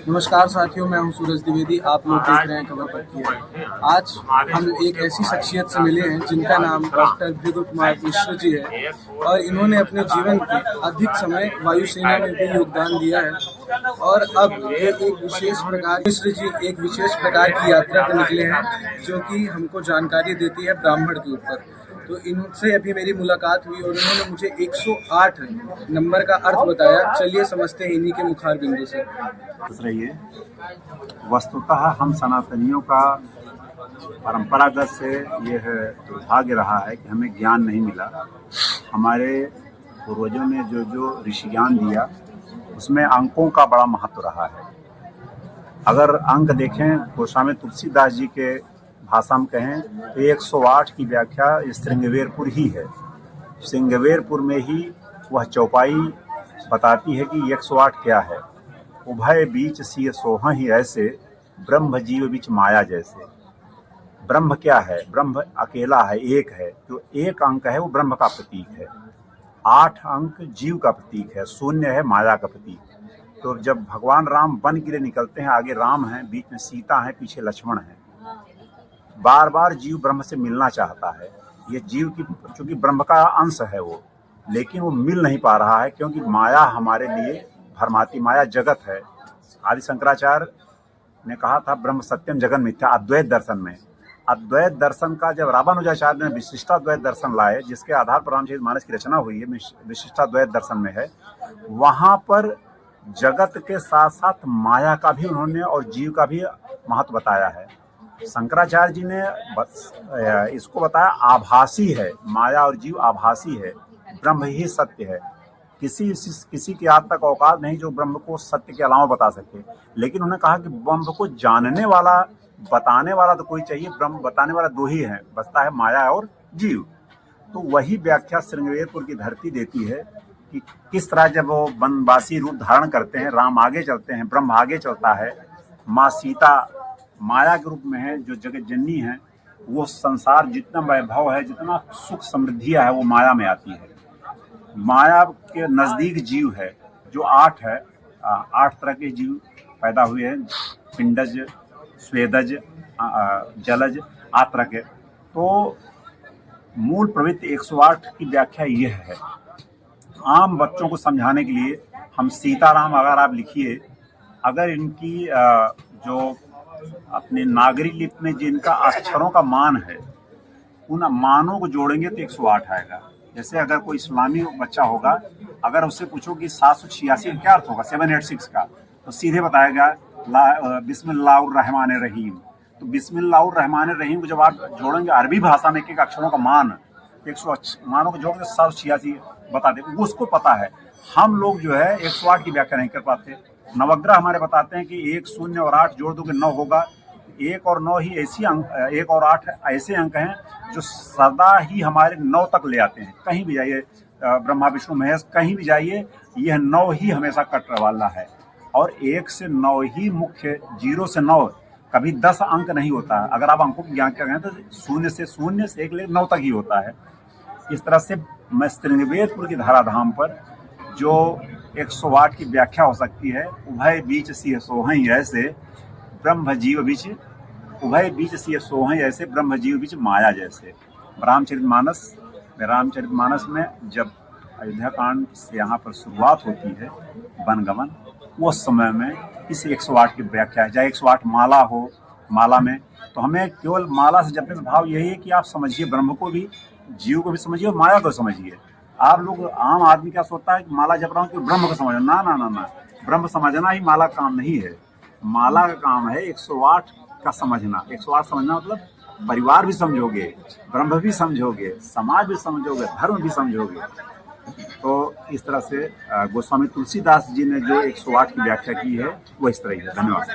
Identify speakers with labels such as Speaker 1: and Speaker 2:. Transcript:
Speaker 1: नमस्कार साथियों, मैं हूं सूरज द्विवेदी। आप लोग देख रहे हैं खबर पत्ती। आज हम एक ऐसी शख्सियत से मिले हैं जिनका नाम डॉक्टर भृगु कुमार मिश्र जी है और इन्होंने अपने जीवन के अधिक समय वायुसेना में भी योगदान दिया है। और अब ये मिश्र जी एक विशेष प्रकार की यात्रा पर निकले हैं जो कि हमको जानकारी देती है ब्राह्मण के ऊपर। तो इनसे अभी मेरी मुलाकात हुई और उन्होंने मुझे 108 नंबर का अर्थ बताया। चलिए समझते हैं इन्हीं के मुखार बिंदु से।
Speaker 2: रहिए वस्तुतः हम सनातनियों का परंपरागत से यह दुर्भाग्य रहा है कि हमें ज्ञान नहीं मिला। हमारे पूर्वजों ने जो जो ऋषि ज्ञान दिया उसमें अंकों का बड़ा महत्व रहा है। अगर अंक देखें, गोस्वामी तुलसीदास जी के भाषा में कहें तो 108 की व्याख्या श्रृंगवेरपुर ही है। श्रृंगवेरपुर में ही वह चौपाई बताती है कि 108 क्या है। उभय बीच सिय सोहहि ऐसे, ब्रह्म जीव बीच माया जैसे। ब्रह्म क्या है? ब्रह्म अकेला है, एक है। जो एक अंक है वो ब्रह्म का प्रतीक है। 8 अंक जीव का प्रतीक है, 0 है माया का प्रतीक। तो जब भगवान राम वन के लिए निकलते हैं, आगे राम है, बीच में सीता है, पीछे लक्ष्मण है। बार बार जीव ब्रह्म से मिलना चाहता है। ये जीव की चूंकि ब्रह्म का अंश है वो, लेकिन वो मिल नहीं पा रहा है क्योंकि माया हमारे लिए भरमाती माया जगत है। आदि शंकराचार्य ने कहा था ब्रह्म सत्यम जगन मिथ्या। अद्वैत दर्शन में, अद्वैत दर्शन का जब रामानुजाचार्य ने विशिष्टाद्वैत दर्शन लाए, जिसके आधार पर रामचरितमानस की रचना हुई है, विशिष्टाद्वैत दर्शन में है, वहां पर जगत के साथ साथ माया का भी उन्होंने और जीव का भी महत्व बताया है। शंकराचार्य जी ने इसको बताया आभासी है, माया और जीव आभासी है, ब्रह्म ही सत्य है। किसी की आज तक औकात नहीं जो ब्रह्म को सत्य के अलावा बता सके। लेकिन उन्होंने कहा कि ब्रह्म को जानने वाला, बताने वाला तो कोई चाहिए। ब्रह्म बताने वाला 2 ही है, बचता है माया और जीव। तो वही व्याख्या श्रृंगवेरपुर की धरती देती है कि किस तरह जब वो वनवासी रूप धारण करते हैं, राम आगे चलते हैं, ब्रह्म आगे चलता है, माँ सीता माया के रूप में है, जो जगत जननी है। वो संसार जितना वैभव है, जितना सुख समृद्धियां है, वो माया में आती है। माया के नजदीक जीव है जो 8 है। 8 तरह के जीव पैदा हुए हैं, पिंडज, स्वेदज, जलज, 8 तरह के। तो मूल प्रवृत्ति 108 की व्याख्या यह है। आम बच्चों को समझाने के लिए हम सीताराम अगर आप लिखिए, अगर इनकी जो अपने नागरी लिपि में जिनका अक्षरों का मान है, उन मानों को जोड़ेंगे तो 108 आएगा। जैसे अगर कोई इस्लामी बच्चा होगा, अगर उससे पूछो कि 786 का क्या अर्थ होगा, 786 का, तो सीधे बताएगा बिस्मिल्लाहिर्रहमानिर्रहीम। तो बिस्मिल्लाहिर्रहमानिर्रहीम को जब आप जोड़ेंगे अरबी भाषा में एक अक्षरों का मान, 100 मानों को जोड़ के 786 बता दे, उसको पता है। हम लोग जो है 108 की व्याख्या नहीं कर पाते। नवग्रह हमारे बताते हैं कि 1 0 और 8 जोड़ दो कि 9 होगा। 1 और 9 ही ऐसी अंक, 1 और 8 ऐसे अंक हैं जो सदा ही हमारे 9 तक ले आते हैं। कहीं भी जाइए, ब्रह्मा विष्णु महेश कहीं भी जाइए, यह 9 ही हमेशा कटने वाला है। और 1 से 9 ही मुख्य, 0 से 9 कभी 10 अंक नहीं होता है। अगर आप अंकों की ज्ञान करें तो 0 से 1 ले 9 तक ही होता है। इस तरह से मैं श्रृंगवेरपुर की धराधाम पर जो 108 की व्याख्या हो सकती है, उभय बीच सिय सोहहि ऐसे, ब्रह्म जीव बीच, उभय बीच सिय सोहहि ऐसे, ब्रह्म जीव बीच माया जैसे। रामचरितमानस में जब अयोध्या कांड से यहाँ पर शुरुआत होती है, वनगमन, उस समय में इस 108 की व्याख्या है। चाहे 108 माला हो, माला में तो हमें केवल माला से जपने का भाव यही है कि आप समझिए ब्रह्म को भी, जीव को भी समझिए और माया को समझिए। आप लोग, आम आदमी क्या सोचता है कि माला जप रहा हूँ कि ब्रह्म को समझना। ना ना ना ना, ब्रह्म समझना ही माला का काम नहीं है। माला का काम है 108 का समझना। 108 समझना मतलब परिवार भी समझोगे, ब्रह्म भी समझोगे, समाज भी समझोगे, धर्म भी समझोगे। तो इस तरह से गोस्वामी तुलसीदास जी ने जो 108 की व्याख्या की है वो इस तरह ही है। धन्यवाद।